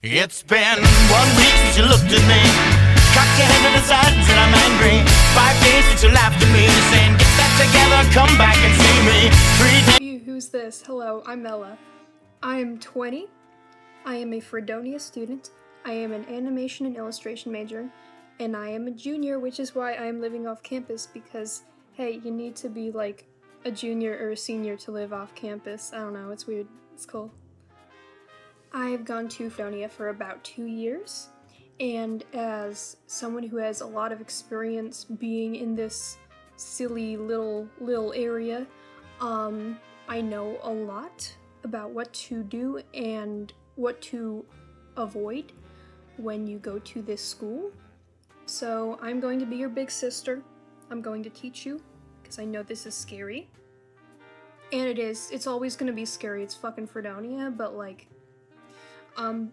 It's been 1 week since you looked at me. Cock your head to the side and said I'm angry. 5 days since you laughed at me, saying get that together, come back and see me. 3 days. Who's this? Hello, I'm Ella. I am 20. I am a Fredonia student. I am an animation and illustration major. And I am a junior, which is why I am living off campus because, hey, you need to be like a junior or a senior to live off campus. I don't know, it's weird. It's cool. I've gone to Fredonia for about 2 years, and as someone who has a lot of experience being in this silly little area, I know a lot about what to do and what to avoid when you go to this school. So I'm going to be your big sister. I'm going to teach you, because I know this is scary. And it is. It's always going to be scary. It's fucking Fredonia, but like,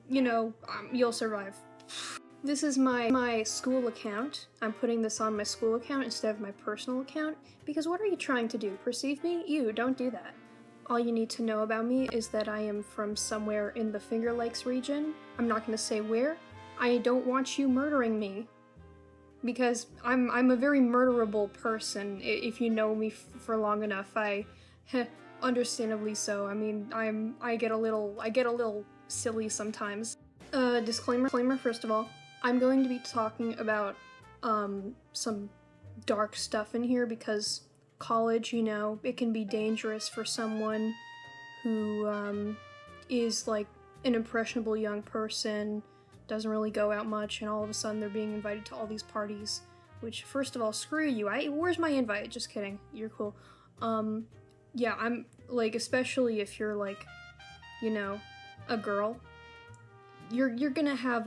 you'll survive. This is my school account. I'm putting this on my school account instead of my personal account, because what are you trying to do? Perceive me? You, don't do that. All you need to know about me is that I am from somewhere in the Finger Lakes region. I'm not going to say where. I don't want you murdering me, because I'm a very murderable person. If you know me for long enough, understandably so. I mean, I get a little silly sometimes. Disclaimer first of all, I'm going to be talking about some dark stuff in here because college, it can be dangerous for someone who is like an impressionable young person, doesn't really go out much, and all of a sudden they're being invited to all these parties, which, first of all, screw you. Where's my invite? Just kidding. You're cool. Yeah, I'm like, especially if you're like, a girl, you're gonna have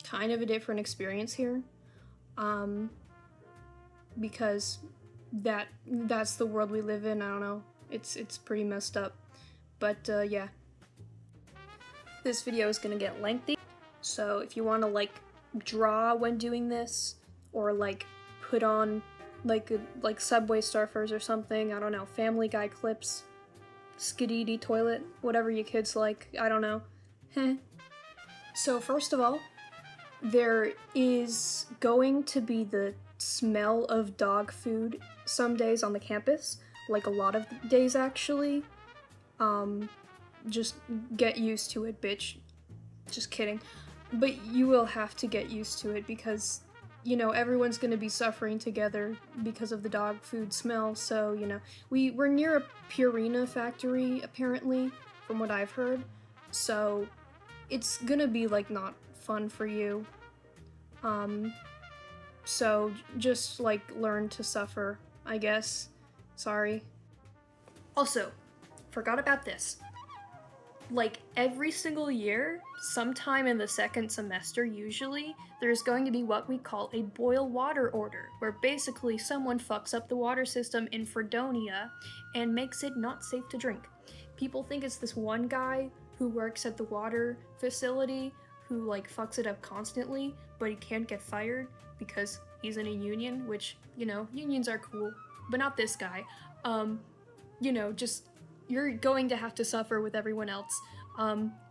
kind of a different experience here, because that's the world we live in. I don't know, it's pretty messed up, but yeah, this video is gonna get lengthy, so if you want to like draw when doing this, or like put on like Subway Surfers or something, I don't know, Family Guy clips, Skididi Toilet, whatever you kids like, I don't know. So first of all, there is going to be the smell of dog food some days on the campus, like a lot of days actually. Just get used to it, bitch. Just kidding. But you will have to get used to it because, everyone's gonna be suffering together because of the dog food smell, so, we're near a Purina factory, apparently, from what I've heard, so it's gonna be, like, not fun for you. So just, like, learn to suffer, I guess. Sorry. Also, forgot about this. Like, every single year, sometime in the second semester usually, there's going to be what we call a boil water order, where basically someone fucks up the water system in Fredonia and makes it not safe to drink. People think it's this one guy who works at the water facility who like fucks it up constantly, but he can't get fired because he's in a union, which, unions are cool, but not this guy. Just, you're going to have to suffer with everyone else.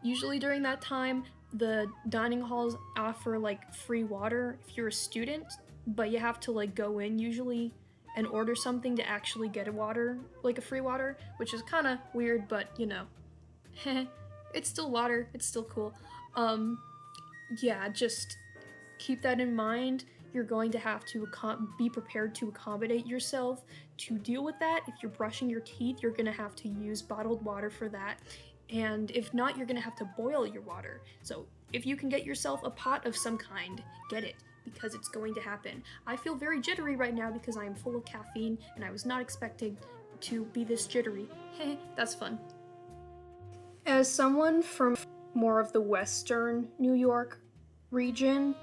Usually during that time, the dining halls offer like free water if you're a student, but you have to like go in usually and order something to actually get a water, like a free water, which is kind of weird, but it's still water, it's still cool. Yeah, just keep that in mind. You're going to have to be prepared to accommodate yourself to deal with that. If you're brushing your teeth, you're gonna have to use bottled water for that. And if not, you're gonna have to boil your water. So if you can get yourself a pot of some kind, get it, because it's going to happen. I feel very jittery right now because I am full of caffeine and I was not expecting to be this jittery. That's fun. As someone from more of the western New York region,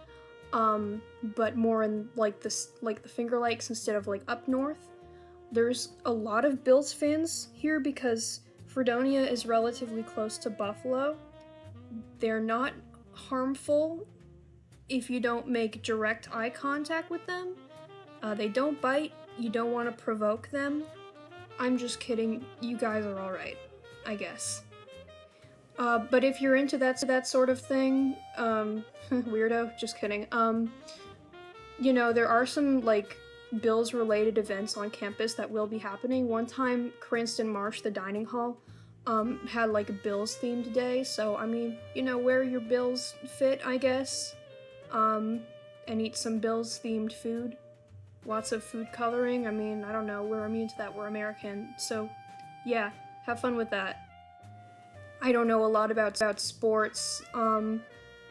but more in like the Finger Lakes instead of like up north, there's a lot of Bills fans here because Fredonia is relatively close to Buffalo. They're not harmful if you don't make direct eye contact with them. They don't bite. You don't want to provoke them. I'm just kidding. You guys are alright, I guess. But if you're into that sort of thing, weirdo, just kidding. You know, there are some like Bills related events on campus that will be happening. One time, Cranston Marsh, the dining hall, had like a Bills themed day. So I mean, you know, wear your Bills fit, I guess, and eat some Bills themed food. Lots of food coloring. I mean, I don't know. We're immune to that. We're American. So, yeah, have fun with that. I don't know a lot about sports.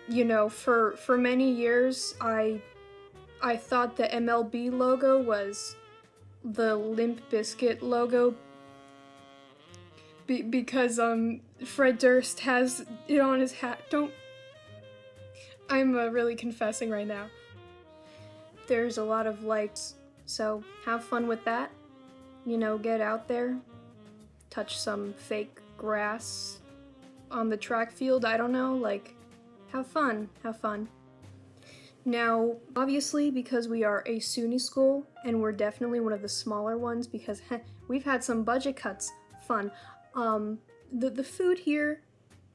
You know, for many years, I thought the MLB logo was the Limp Bizkit logo because Fred Durst has it on his hat. Don't. I'm really confessing right now. There's a lot of lights, so have fun with that. You know, get out there, touch some fake grass on the track field. I don't know, like, have fun, have fun. Now, obviously, because we are a SUNY school, and we're definitely one of the smaller ones because we've had some budget cuts. Fun. The food here,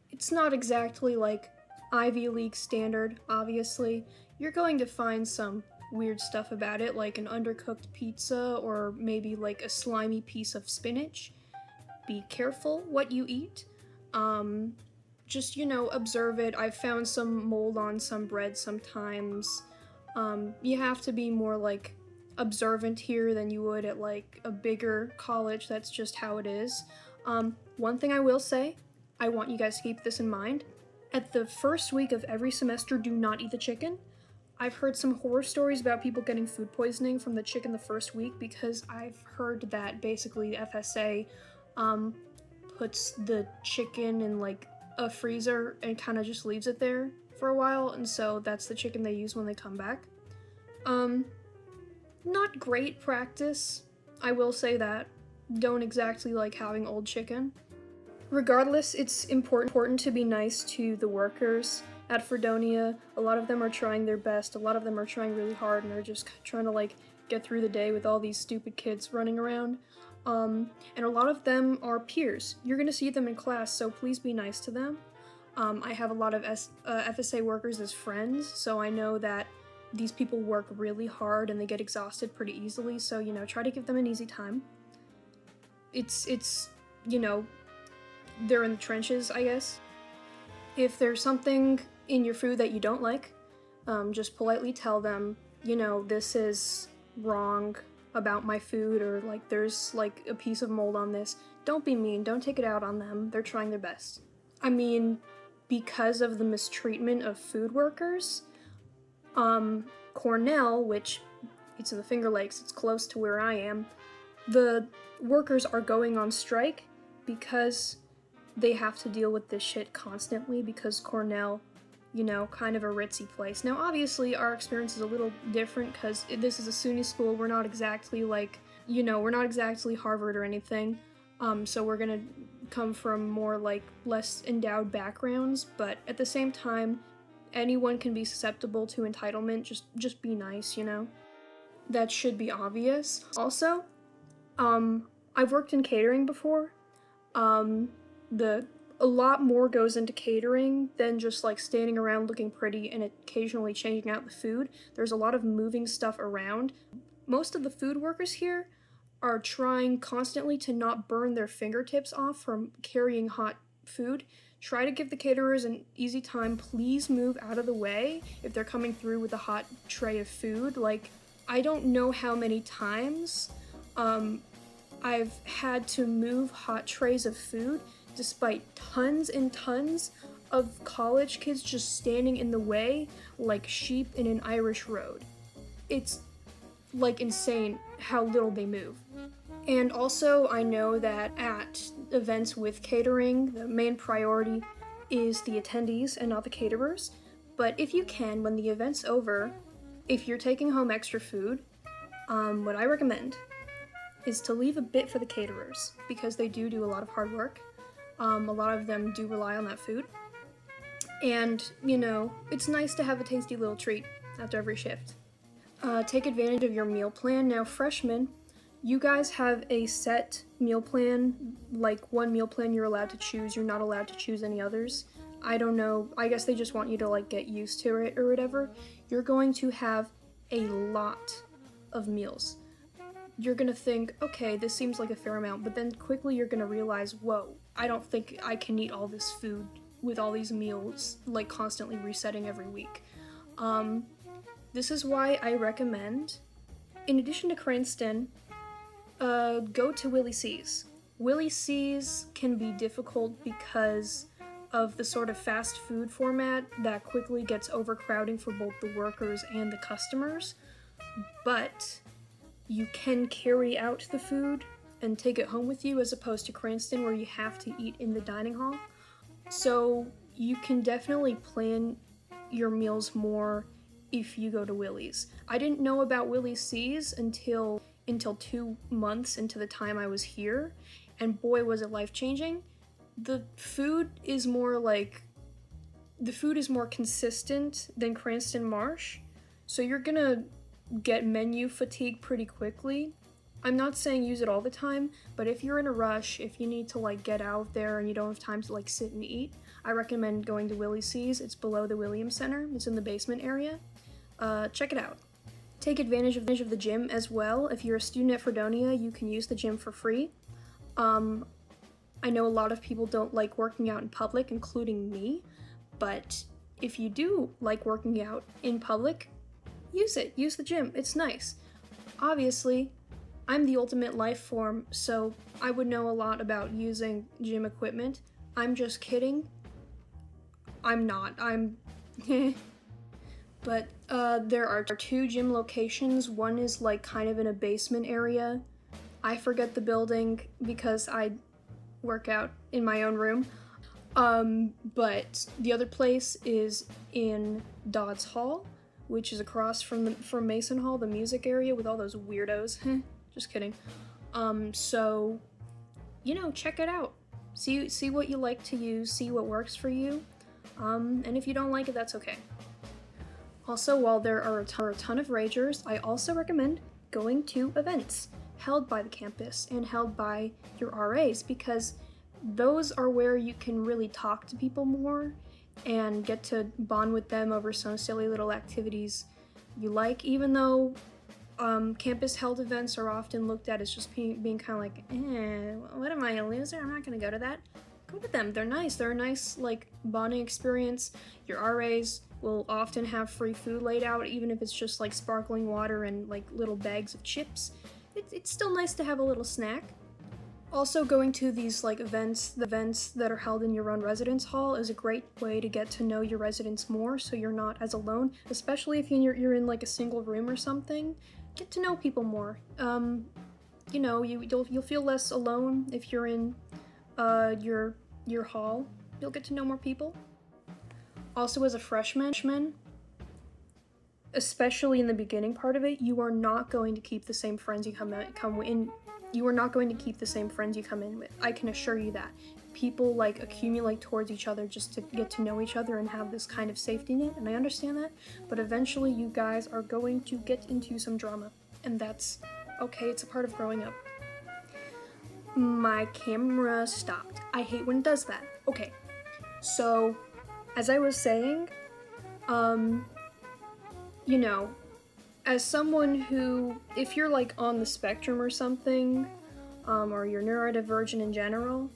it's not exactly like Ivy League standard, obviously. You're going to find some weird stuff about it, like an undercooked pizza or maybe like a slimy piece of spinach. Be careful what you eat. Just, you know, observe it. I've found some mold on some bread sometimes. You have to be more like observant here than you would at like a bigger college. That's just how it is. One thing I will say, I want you guys to keep this in mind. At the first week of every semester, do not eat the chicken. I've heard some horror stories about people getting food poisoning from the chicken the first week because I've heard that basically FSA puts the chicken in like a freezer and kind of just leaves it there for a while, and so that's the chicken they use when they come back. Not great practice, I will say that. Don't exactly like having old chicken. Regardless, it's important to be nice to the workers at Fredonia. A lot of them are trying their best, a lot of them are trying really hard, and they're just trying to like get through the day with all these stupid kids running around. And a lot of them are peers. You're gonna see them in class, so please be nice to them. I have a lot of FSA workers as friends, so I know that these people work really hard and they get exhausted pretty easily, so, you know, try to give them an easy time. It's you know, they're in the trenches, I guess. If there's something in your food that you don't like, just politely tell them, you know, this is wrong about my food, or like there's like a piece of mold on this. Don't be mean, don't take it out on them. They're trying their best. I mean, because of the mistreatment of food workers, Cornell, which it's in the Finger Lakes, it's close to where I am, the workers are going on strike because they have to deal with this shit constantly because Cornell, you know, kind of a ritzy place. Now, obviously, our experience is a little different because this is a SUNY school. We're not exactly like, you know, we're not exactly Harvard or anything. So we're gonna come from more like less endowed backgrounds, but at the same time, anyone can be susceptible to entitlement. Just be nice, you know? That should be obvious. Also, I've worked in catering before. A lot more goes into catering than just like standing around looking pretty and occasionally changing out the food. There's a lot of moving stuff around. Most of the food workers here are trying constantly to not burn their fingertips off from carrying hot food. Try to give the caterers an easy time. Please move out of the way if they're coming through with a hot tray of food. Like, I don't know how many times I've had to move hot trays of food despite tons and tons of college kids just standing in the way like sheep in an Irish road. It's like insane how little they move. And also, I know that at events with catering, the main priority is the attendees and not the caterers. But if you can, when the event's over, if you're taking home extra food, what I recommend is to leave a bit for the caterers because they do a lot of hard work. A lot of them do rely on that food. And, you know, it's nice to have a tasty little treat after every shift. Take advantage of your meal plan. Now, freshmen, You guys have a set meal plan, like one meal plan you're allowed to choose. You're not allowed to choose any others. I don't know. I guess they just want you to like get used to it or whatever. You're going to have a lot of meals. You're gonna think, okay, this seems like a fair amount, but then quickly you're gonna realize, whoa, I don't think I can eat all this food with all these meals, like constantly resetting every week. This is why I recommend, in addition to Cranston, go to Willie C's. Willie C's can be difficult because of the sort of fast food format that quickly gets overcrowding for both the workers and the customers, but you can carry out the food and take it home with you as opposed to Cranston where you have to eat in the dining hall. So you can definitely plan your meals more if you go to Willie's. I didn't know about Willie C's until 2 months into the time I was here, and boy was it life-changing. The food is more consistent than Cranston Marsh, so you're gonna get menu fatigue pretty quickly. I'm not saying use it all the time, but if you're in a rush, if you need to like get out there and you don't have time to like sit and eat, I recommend going to Willie C's. It's below the Williams Center. It's in the basement area. Check it out. Take advantage of the gym as well. If you're a student at Fredonia, you can use the gym for free. I know a lot of people don't like working out in public, including me, but if you do like working out in public, use it. Use the gym. It's nice. Obviously, I'm the ultimate life form, so I would know a lot about using gym equipment. I'm just kidding. I'm not. But there are 2 gym locations. One is like kind of in a basement area. I forget the building because I work out in my own room. But the other place is in Dodds Hall, which is across from Mason Hall, the music area with all those weirdos. Just kidding. So, you know, check it out. See what you like to use, see what works for you. And if you don't like it, that's okay. Also, while there are a ton of ragers, I also recommend going to events held by the campus and held by your RAs, because those are where you can really talk to people more and get to bond with them over some silly little activities you like, even though campus held events are often looked at as just being kind of like, what am I, a loser? I'm not gonna go to that. Go to them. They're nice. They're a nice like bonding experience. Your RAs will often have free food laid out, even if it's just like sparkling water and like little bags of chips. It's still nice to have a little snack. Also, going to these like events that are held in your own residence hall is a great way to get to know your residents more, so you're not as alone, especially if you're in like a single room or something. Get to know people more. You know, you'll feel less alone if you're in your hall. You'll get to know more people. Also, as a freshman, especially in the beginning part of it, you are not going to keep the same friends you come in. You are not going to keep the same friends you come in with. I can assure you that. People like accumulate towards each other just to get to know each other and have this kind of safety net, and I understand that, but eventually you guys are going to get into some drama, and that's okay. It's a part of growing up. My camera stopped. I hate when it does that. Okay, so as I was saying, you know, as someone who, if you're like on the spectrum or something, or you're neurodivergent in general,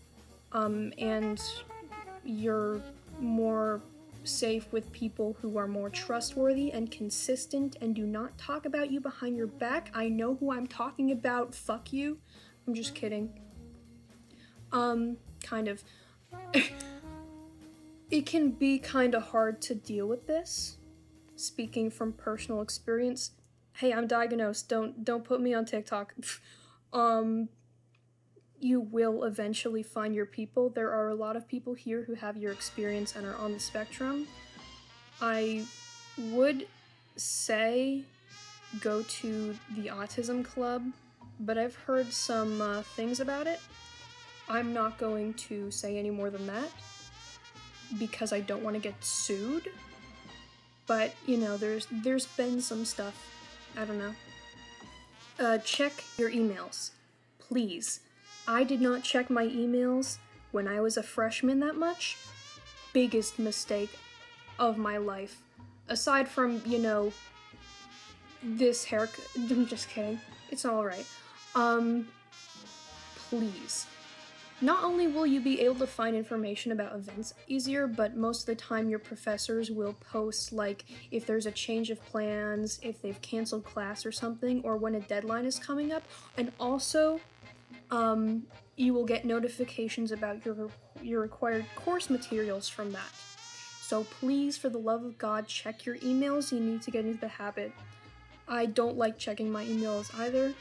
and you're more safe with people who are more trustworthy and consistent and do not talk about you behind your back, I know who I'm talking about, fuck you. I'm just kidding. Kind of. It can be kind of hard to deal with this. Speaking from personal experience, hey, I'm diagnosed. Don't put me on TikTok. You will eventually find your people. There are a lot of people here who have your experience and are on the spectrum. I would say go to the autism club, but I've heard some things about it. I'm not going to say any more than that because I don't want to get sued. But, you know, there's been some stuff. I don't know. Check your emails, please. I did not check my emails when I was a freshman that much. Biggest mistake of my life. Aside from, this haircut. I'm just kidding. It's alright. Please. Not only will you be able to find information about events easier, but most of the time your professors will post, like, if there's a change of plans, if they've canceled class or something, or when a deadline is coming up. And also, you will get notifications about your required course materials from that. So please, for the love of God, check your emails. You need to get into the habit. I don't like checking my emails either.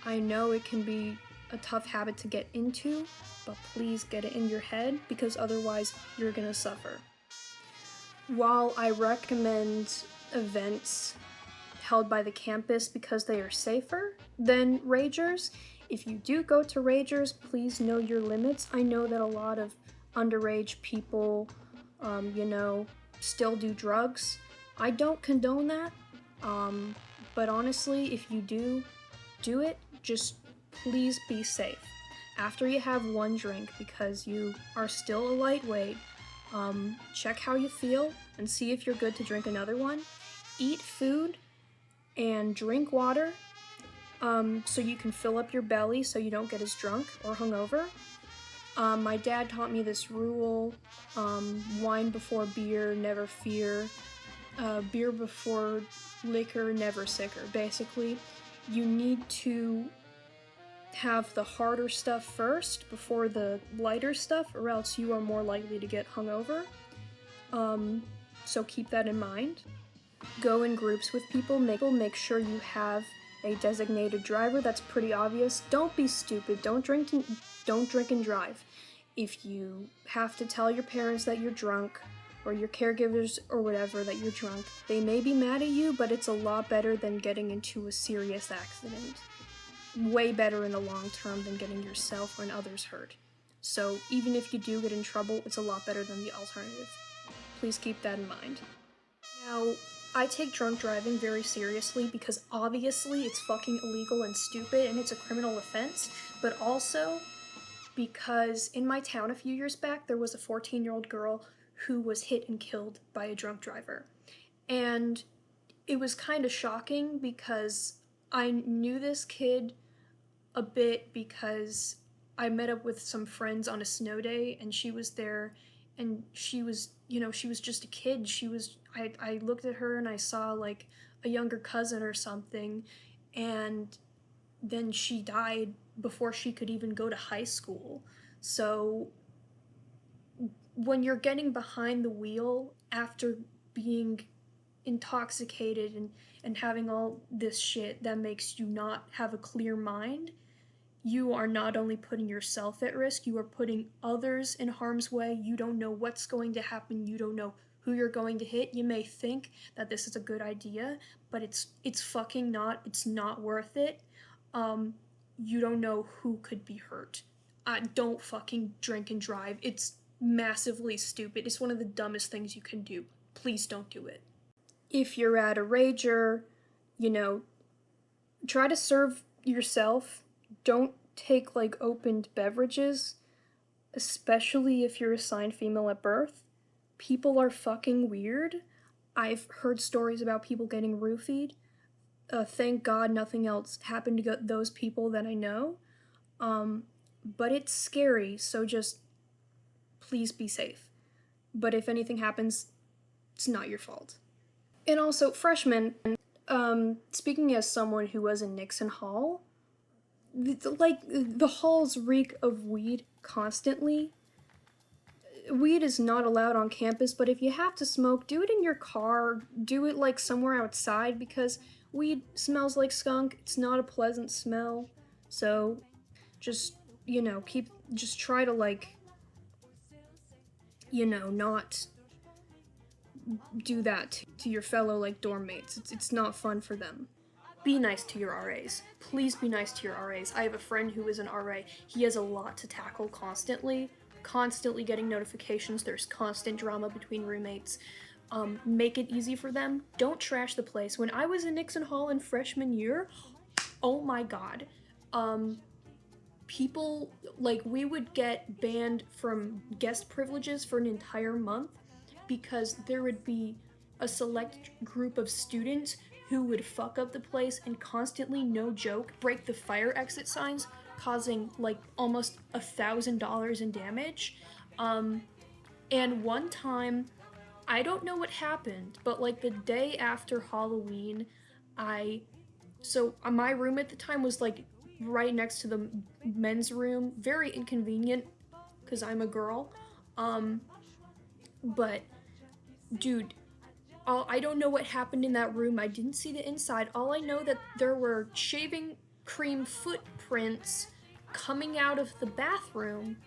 I know it can be a tough habit to get into, but please get it in your head, because otherwise you're gonna suffer. While I recommend events held by the campus because they are safer than ragers, if you do go to ragers, please know your limits. I know that a lot of underage people, still do drugs. I don't condone that, but honestly, if you do it, just please be safe. After you have one drink, because you are still a lightweight, check how you feel and see if you're good to drink another one. Eat food and drink water, so you can fill up your belly so you don't get as drunk or hungover. My dad taught me this rule, wine before beer, never fear. Beer before liquor, never sicker. Basically, you need to have the harder stuff first before the lighter stuff, or else you are more likely to get hungover. So keep that in mind. Go in groups with people. Make sure you have a designated driver. That's pretty obvious. Don't be stupid. Don't drink and drive. If you have to tell your parents that you're drunk, or your caregivers or whatever that you're drunk, they may be mad at you, but it's a lot better than getting into a serious accident. Way better in the long term than getting yourself and others hurt. So even if you do get in trouble, it's a lot better than the alternative. Please keep that in mind. Now, I take drunk driving very seriously because obviously it's fucking illegal and stupid and it's a criminal offense, but also because in my town a few years back there was a 14-year-old girl who was hit and killed by a drunk driver. And it was kind of shocking because I knew this kid a bit because I met up with some friends on a snow day and she was there, and she was just a kid. I looked at her and I saw like a younger cousin or something, and then she died before she could even go to high school. So when you're getting behind the wheel after being intoxicated and having all this shit that makes you not have a clear mind, you are not only putting yourself at risk, you are putting others in harm's way. You don't know what's going to happen. You don't know who you're going to hit. You may think that this is a good idea, but it's fucking not. It's not worth it. You don't know who could be hurt. Don't fucking drink and drive. It's massively stupid. It's one of the dumbest things you can do. Please don't do it. If you're at a rager, try to serve yourself. Don't take like opened beverages, especially if you're assigned female at birth. People are fucking weird. I've heard stories about people getting roofied. Thank God nothing else happened to those people that I know. But it's scary, so just please be safe. But if anything happens, it's not your fault. And also, freshmen, speaking as someone who was in Nixon Hall, the halls reek of weed constantly. Weed is not allowed on campus, but if you have to smoke, do it in your car, do it like somewhere outside, because weed smells like skunk. It's not a pleasant smell. So just, just try to not do that to your fellow dorm mates. It's not fun for them. Be nice to your RAs. Please be nice to your RAs. I have a friend who is an RA. He has a lot to tackle constantly getting notifications. There's constant drama between roommates. Make it easy for them. Don't trash the place. When I was in Nixon Hall in freshman year, Oh my god. People, like, we would get banned from guest privileges for an entire month because there would be a select group of students who would fuck up the place and constantly, no joke, break the fire exit signs, causing like almost $1,000 in damage. And one time, I don't know what happened, but like the day after Halloween, my room at the time was like right next to the men's room. Very inconvenient because I'm a girl. But dude, I don't know what happened in that room. I didn't see the inside. All I know that there were shaving cream footprints coming out of the bathroom,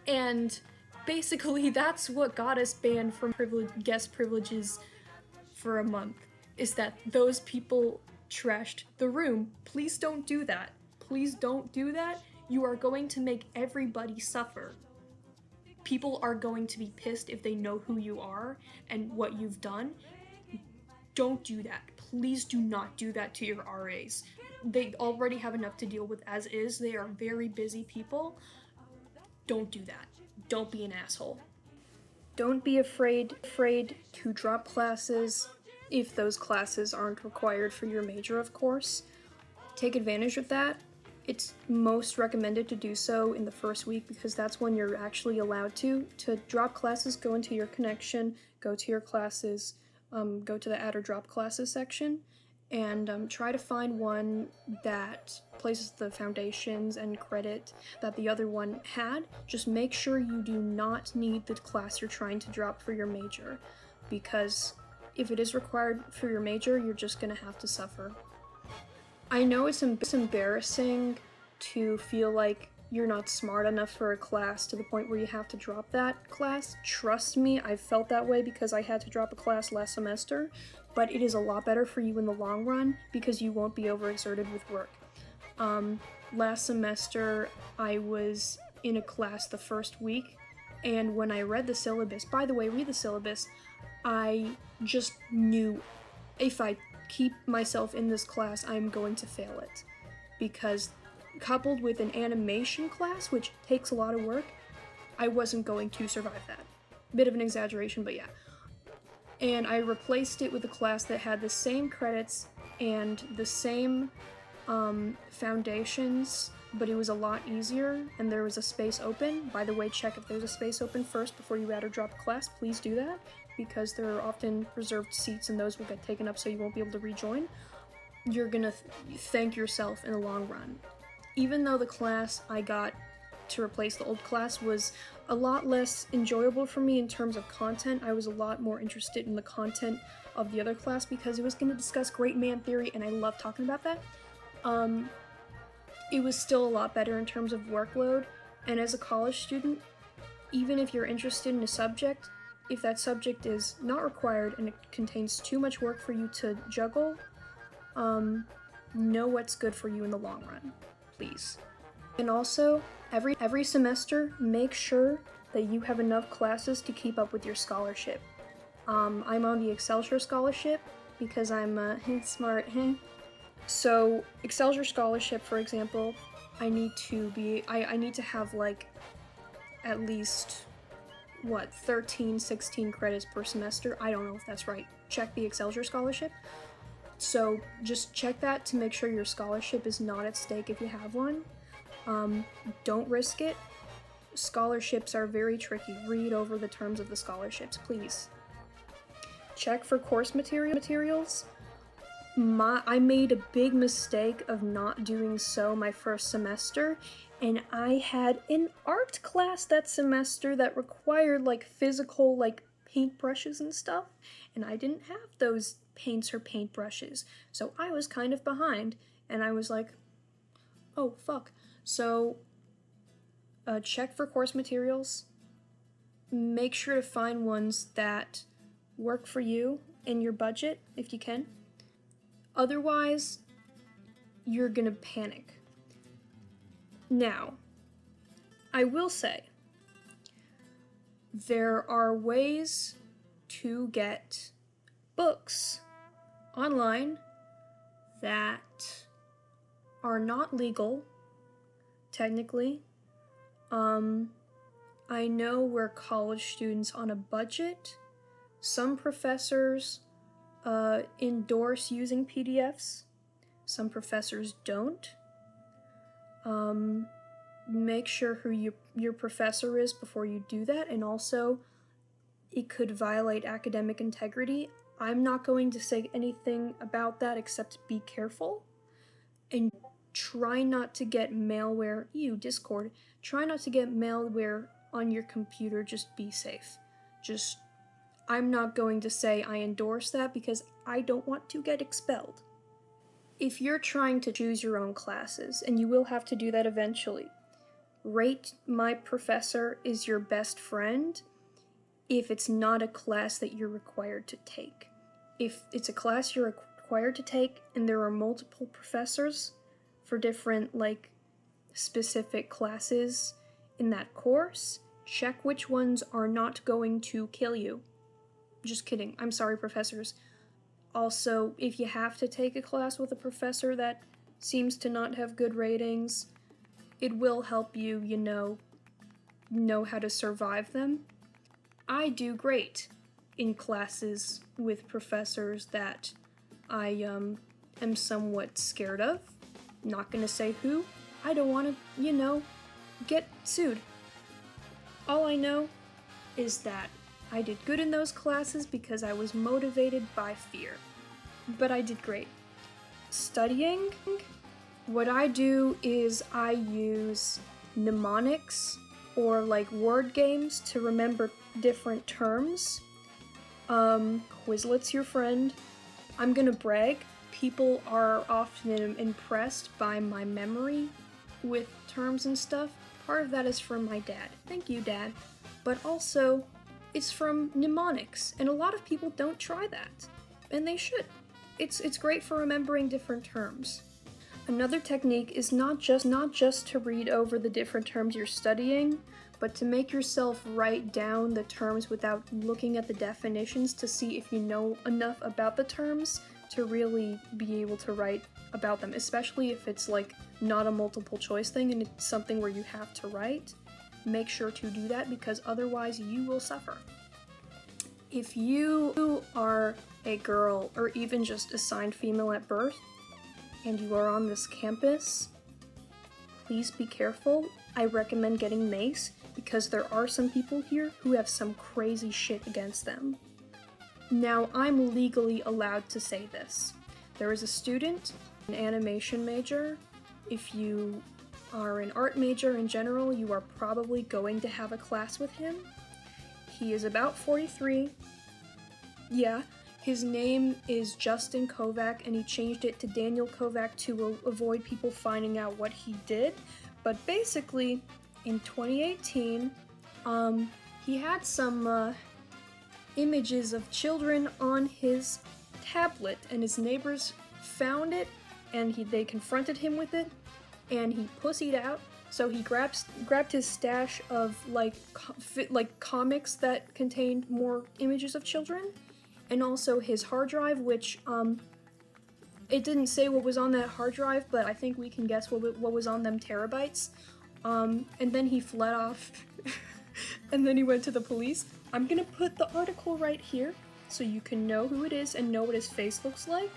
and basically that's what got us banned from guest privileges for a month. Is that those people trashed the room? Please don't do that. Please don't do that. You are going to make everybody suffer. People are going to be pissed if they know who you are and what you've done. Don't do that. Please do not do that to your RAs. They already have enough to deal with as is. They are very busy people. Don't do that. Don't be an asshole. Don't be afraid to drop classes if those classes aren't required for your major, of course. Take advantage of that. It's most recommended to do so in the first week because that's when you're actually allowed to drop classes. Go into your connection, go to your classes, go to the add or drop classes section, and try to find one that places the foundations and credit that the other one had. Just make sure you do not need the class you're trying to drop for your major, because if it is required for your major, you're just gonna have to suffer. I know it's embarrassing to feel like you're not smart enough for a class to the point where you have to drop that class. Trust me, I've felt that way because I had to drop a class last semester, but it is a lot better for you in the long run because you won't be overexerted with work. Last semester, I was in a class the first week, and when I read the syllabus, by the way, read the syllabus, I just knew if I keep myself in this class, I'm going to fail it. Because coupled with an animation class, which takes a lot of work, I wasn't going to survive that. Bit of an exaggeration, but yeah. And I replaced it with a class that had the same credits and the same foundations, but it was a lot easier, and there was a space open. By the way, check if there's a space open first before you add or drop a class. Please do that, because there are often reserved seats and those will get taken up so you won't be able to rejoin. You're gonna thank yourself in the long run. Even though the class I got to replace the old class was a lot less enjoyable for me in terms of content, I was a lot more interested in the content of the other class because it was going to discuss great man theory, and I love talking about that. It was still a lot better in terms of workload, and as a college student, even if you're interested in a subject, if that subject is not required and it contains too much work for you to juggle, know what's good for you in the long run, please. And also, every semester, make sure that you have enough classes to keep up with your scholarship. I'm on the Excelsior Scholarship because I'm smart. So, Excelsior Scholarship, for example, I need to have like at least 13, 16 credits per semester. I don't know if that's right. Check the Excelsior Scholarship. So just check that to make sure your scholarship is not at stake if you have one. Don't risk it. Scholarships are very tricky. Read over the terms of the scholarships, please. Check for course materials. I made a big mistake of not doing so my first semester, and I had an art class that semester that required like physical like paintbrushes and stuff, and I didn't have those paints or paintbrushes, so I was kind of behind, and I was like, oh fuck. So check for course materials. Make sure to find ones that work for you in your budget if you can. Otherwise, you're gonna panic. Now, I will say, there are ways to get books online that are not legal, technically. I know we're college students on a budget. Some professors endorse using PDFs. Some professors don't. Make sure who your professor is before you do that, and also it could violate academic integrity. I'm not going to say anything about that except be careful and try not to get malware. Discord. Try not to get malware on your computer. Just be safe. I'm not going to say I endorse that because I don't want to get expelled. If you're trying to choose your own classes, and you will have to do that eventually, rate my professor is your best friend if it's not a class that you're required to take. If it's a class you're required to take and there are multiple professors for different, specific classes in that course, check which ones are not going to kill you. Just kidding. I'm sorry, professors. Also, if you have to take a class with a professor that seems to not have good ratings, it will help you, know how to survive them. I do great in classes with professors that I am somewhat scared of. Not gonna say who. I don't want to, get sued. All I know is that I did good in those classes because I was motivated by fear. But I did great. Studying, what I do is I use mnemonics or word games to remember different terms. Quizlet's your friend. I'm gonna brag. People are often impressed by my memory with terms and stuff. Part of that is from my dad. Thank you, Dad. But also, it's from mnemonics, and a lot of people don't try that, and they should. It's great for remembering different terms. Another technique is not just to read over the different terms you're studying, but to make yourself write down the terms without looking at the definitions to see if you know enough about the terms to really be able to write about them, especially if it's not a multiple choice thing and it's something where you have to write. Make sure to do that because otherwise you will suffer. If you are a girl or even just assigned female at birth and you are on this campus, please be careful. I recommend getting mace because there are some people here who have some crazy shit against them. Now, I'm legally allowed to say this. There is a student, an animation major. If you are an art major in general, you are probably going to have a class with him. He is about 43. Yeah, his name is Justin Kovac, and he changed it to Daniel Kovac to avoid people finding out what he did. But basically, in 2018, he had some images of children on his tablet, and his neighbors found it, and they confronted him with it, and he pussied out. So he grabbed his stash of comics that contained more images of children, and also his hard drive, which it didn't say what was on that hard drive, but I think we can guess what was on them terabytes. And then he fled off, and then he went to the police. I'm gonna put the article right here so you can know who it is and know what his face looks like.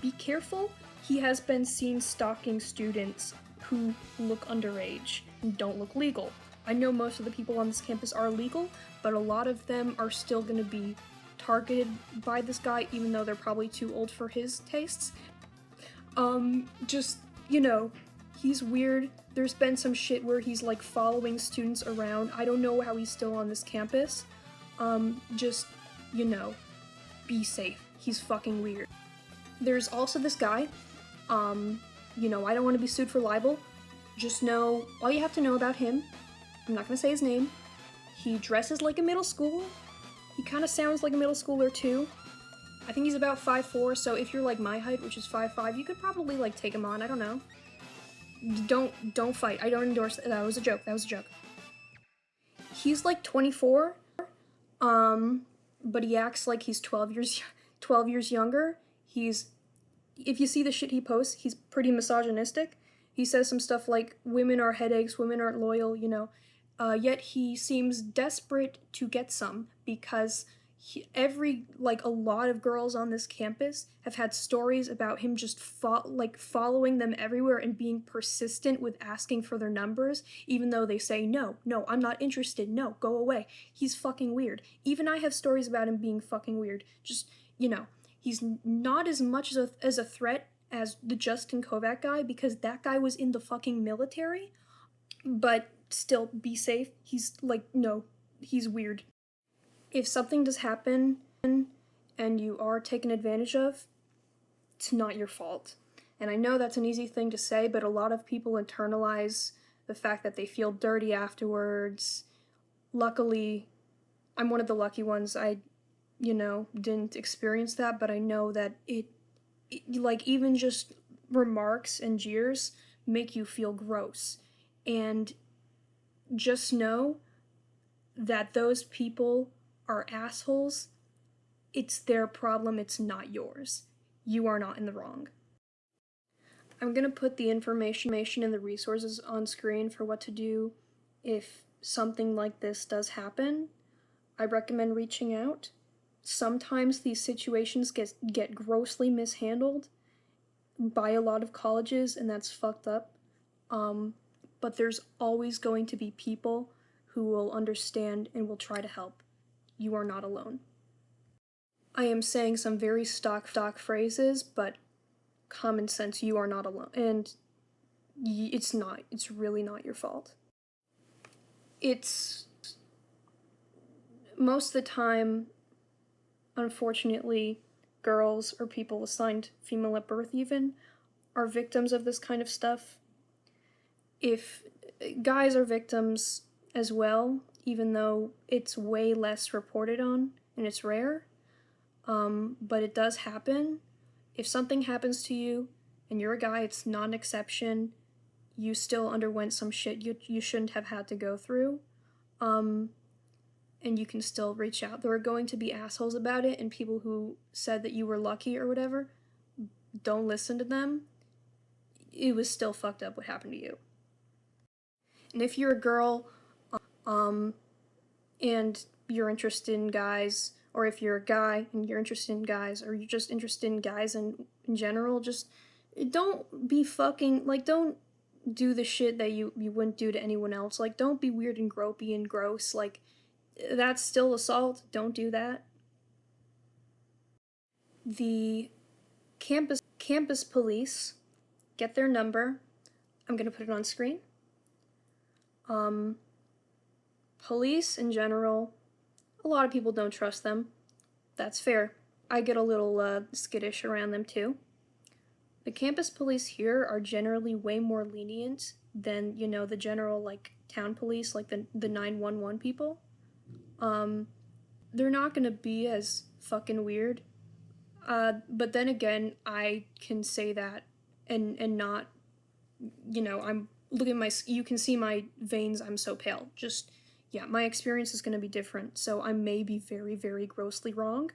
Be careful. He has been seen stalking students who look underage and don't look legal. I know most of the people on this campus are legal, but a lot of them are still going to be targeted by this guy, even though they're probably too old for his tastes. He's weird. There's been some shit where he's following students around. I don't know how he's still on this campus. Be safe. He's fucking weird. There's also this guy. I don't want to be sued for libel. Just know, all you have to know about him, I'm not gonna say his name, he dresses like a middle schooler. He kind of sounds like a middle schooler too. I think he's about 5'4", so if you're my height, which is 5'5", you could probably take him on, I don't know. Don't fight, I don't endorse that. That was a joke. He's 24, but he acts like he's 12 years younger. He's if you see the shit he posts, he's pretty misogynistic. He says some stuff like, women are headaches, women aren't loyal, you know. Yet he seems desperate to get some because a lot of girls on this campus have had stories about him just following them everywhere and being persistent with asking for their numbers, even though they say, no, I'm not interested, no, go away. He's fucking weird. Even I have stories about him being fucking weird. Just, you know, he's not as much as a threat as the Justin Kovac guy, because that guy was in the fucking military, but still, be safe. He's like, no, he's weird. If something does happen and you are taken advantage of, it's not your fault. And I know that's an easy thing to say, but a lot of people internalize the fact that they feel dirty afterwards. Luckily, I'm one of the lucky ones. I, didn't experience that, but I know that it like, even just remarks and jeers make you feel gross. And just know that those people are assholes. It's their problem, it's not yours. You are not in the wrong. I'm gonna put the information and the resources on screen for what to do if something like this does happen. I recommend reaching out. Sometimes these situations get grossly mishandled by a lot of colleges, and that's fucked up. But there's always going to be people who will understand and will try to help. You are not alone. I am saying some very stock phrases, but common sense, you are not alone. And it's really not your fault. It's most of the time, unfortunately, girls or people assigned female at birth even are victims of this kind of stuff. If guys are victims as well, even though it's way less reported on and it's rare, but it does happen. If something happens to you and you're a guy, it's not an exception. You still underwent some shit you shouldn't have had to go through, and you can still reach out. There are going to be assholes about it, and people who said that you were lucky or whatever, don't listen to them. It was still fucked up what happened to you. And if you're a girl, and you're interested in guys, or if you're a guy and you're interested in guys, or you're just interested in guys in general, just don't be fucking, don't do the shit that you wouldn't do to anyone else. Don't be weird and gropey and gross. That's still assault. Don't do that. The campus police, get their number. I'm gonna put it on screen. Police in general, a lot of people don't trust them. That's fair. I get a little skittish around them too. The campus police here are generally way more lenient than, the general, town police, the 911 people. They're not gonna be as fucking weird. But then again, I can say that and not, I'm looking at you can see my veins, I'm so pale. Just, yeah, my experience is gonna be different, so I may be very, very grossly wrong.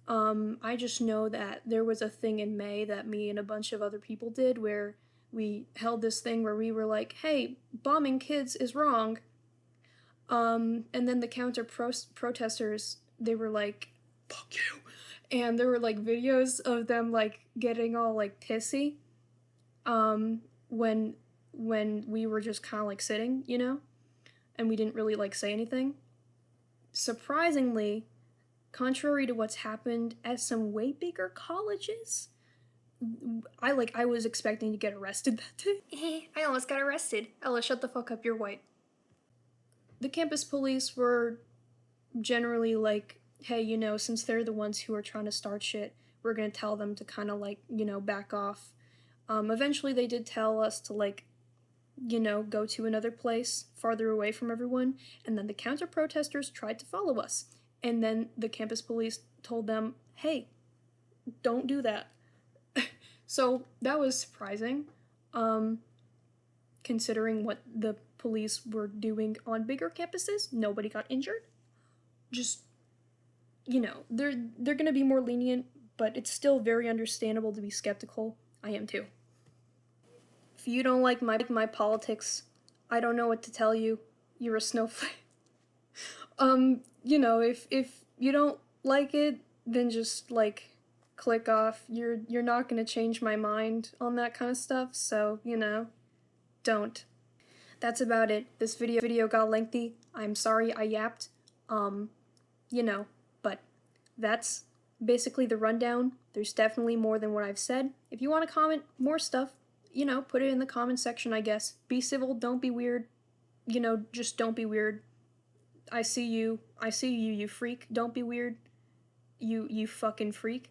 I just know that there was a thing in May that me and a bunch of other people did where we held this thing where we were like, hey, bombing kids is wrong. And then the counter protesters, they were like, fuck you. And there were videos of them getting all pissy. When we were just kind of sitting, and we didn't really say anything. Surprisingly, contrary to what's happened at some way bigger colleges, I was expecting to get arrested that day. I almost got arrested. Ella, shut the fuck up, you're white. The campus police were generally hey, since they're the ones who are trying to start shit, we're gonna tell them to kind of back off. Eventually they did tell us to go to another place farther away from everyone, and then the counter protesters tried to follow us. And then the campus police told them, hey, don't do that. So that was surprising, considering what the police were doing on bigger campuses. Nobody got injured. Just, they're gonna be more lenient, but it's still very understandable to be skeptical. I am too. If you don't like my politics, I don't know what to tell you. You're a snowflake. You know, if you don't like it, then just like click off. You're not gonna change my mind on that kind of stuff, so you know, don't. That's about it. This video got lengthy. I'm sorry I yapped. You know, but that's basically the rundown. There's definitely more than what I've said. If you want to comment more stuff, you know, put it in the comment section, I guess. Be civil, don't be weird. You know, just don't be weird. I see you, you freak. Don't be weird. You fucking freak.